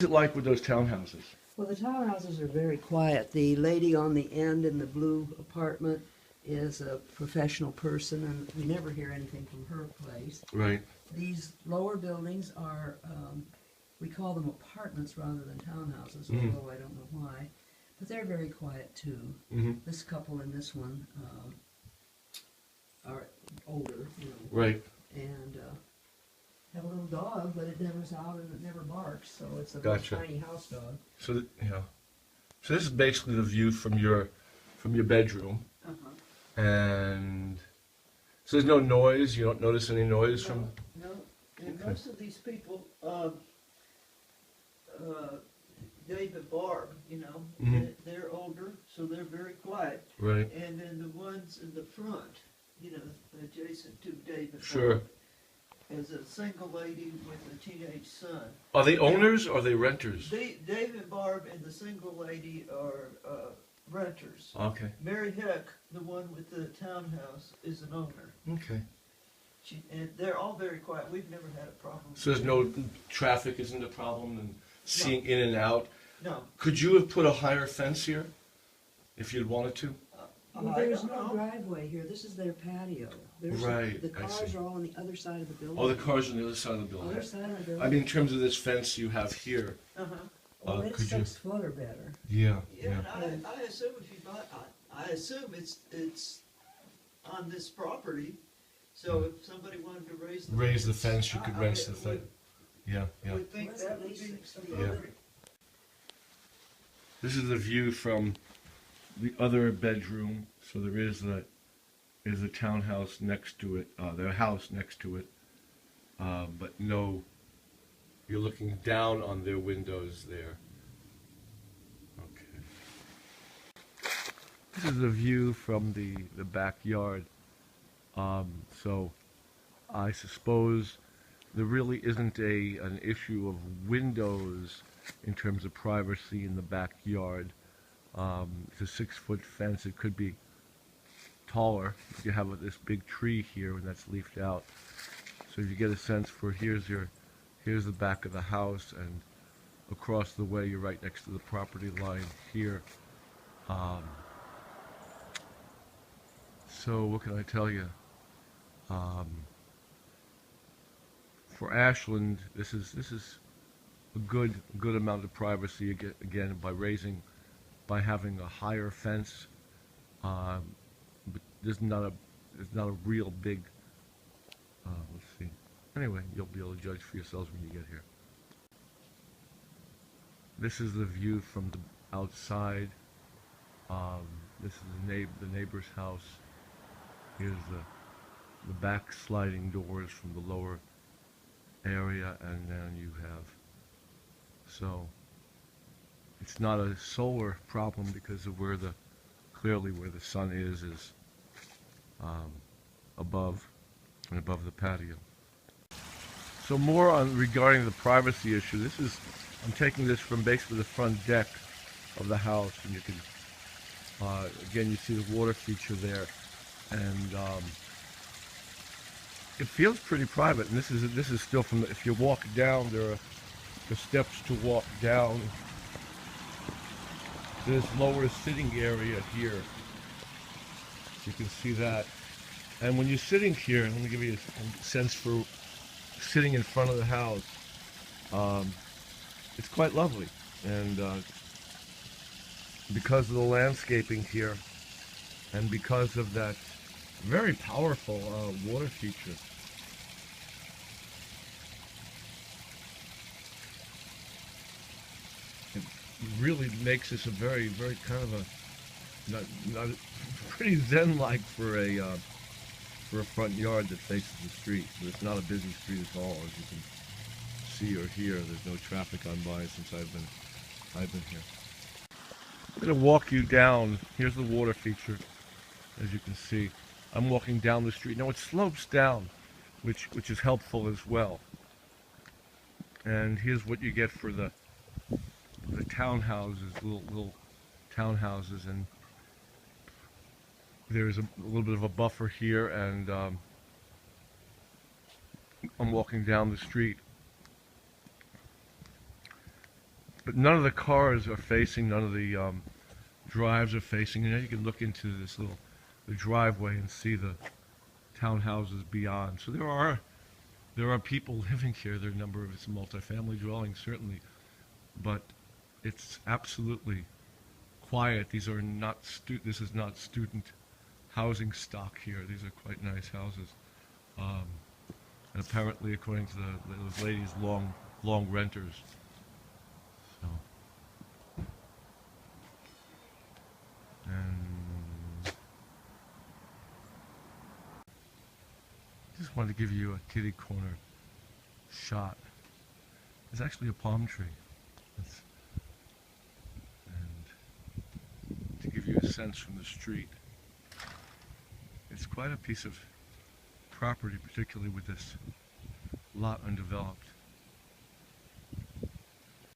What's it like with those townhouses? Well, the townhouses are very quiet. The lady on the end in the blue apartment is a professional person, and we never hear anything from her place. Right. These lower buildings are, we call them apartments rather than townhouses, Mhm. although I don't know why. But they're very quiet too. Mm-hmm. This couple and this one are older, Right. and have a little dog, but it never's out and it never barks, so it's a Gotcha. tiny house dog. So yeah. So this is basically the view from your bedroom, Uh-huh. and so there's no noise. You don't notice any noise from. No, and Okay. most of these people, Dave and Barb, Mhm. they're older, so they're very quiet. Right. And then the ones in the front, adjacent to Dave and Sure. Barb, is a single lady with a teenage son. Are they owners or are they renters? Dave and Barb and the single lady are renters. Okay. Mary Heck, the one with the townhouse, is an owner. Okay. And they're all very quiet. We've never had a problem. So there's no traffic isn't a problem and seeing in and out. No. Could you have put a higher fence here if you'd wanted to? Well, I there's don't no know. driveway here. This is their patio. Right, The I cars see. are all on the other side of the building. Oh, the cars on the other side of the building. Other side of the building. I mean, in terms of this fence you have here. Uh-huh. Well, it's could you- 6 foot or better. Yeah. Yeah, and I assume if you buy, I assume it's on this property, so if somebody wanted to Raise the fence, you could I raise the would- fence. Yeah, yeah. would think Well, that at would least be 6 feet. appropriate. This is the view from the other bedroom. So there is a townhouse next to it, their house next to it, but no. You're looking down on their windows there. Okay. This is the view from the backyard. So I suppose there really isn't an issue of windows in terms of privacy in the backyard. It's a 6-foot fence. It could be taller. You have this big tree here, and that's leafed out. So you get a sense for here's the back of the house, and across the way you're right next to the property line here. So what can I tell you? For Ashland, this is a good amount of privacy again by having a higher fence. But there's not a real big. Let's see. Anyway, you'll be able to judge for yourselves when you get here. This is the view from the outside. This is the neighbor's house. Here's the back sliding doors from the lower area, and then you have. So it's not a solar problem because of clearly where the sun is above and above the patio. So more on regarding the privacy issue. I'm taking this from basically the front deck of the house, and you can again you see the water feature there, and it feels pretty private. And this is still from if you walk down, there are the steps to walk down this lower sitting area here. You can see that. And when you're sitting here, let me give you a sense for sitting in front of the house. It's quite lovely. And because of the landscaping here, and because of that very powerful water feature, really makes this a very, very kind of not pretty zen-like for a front yard that faces the street. So it's not a busy street at all, as you can see or hear. There's no traffic on by since I've been here. I'm going to walk you down. Here's the water feature, as you can see. I'm walking down the street. Now it slopes down, which is helpful as well. And here's what you get for the townhouses, little townhouses, and there's a little bit of a buffer here, and I'm walking down the street. but none of the cars are facing, none of the drives are facing. And now you can look into this the driveway and see the townhouses beyond. So there are people living here. There are a number of it's a multifamily dwelling, certainly, but it's absolutely quiet. These are not this is not student housing stock here. These are quite nice houses. And apparently, according to those ladies, long renters. So, and just wanted to give you a kitty corner shot. There's actually a palm tree. And to give you a sense from the street, it's quite a piece of property, particularly with this lot undeveloped.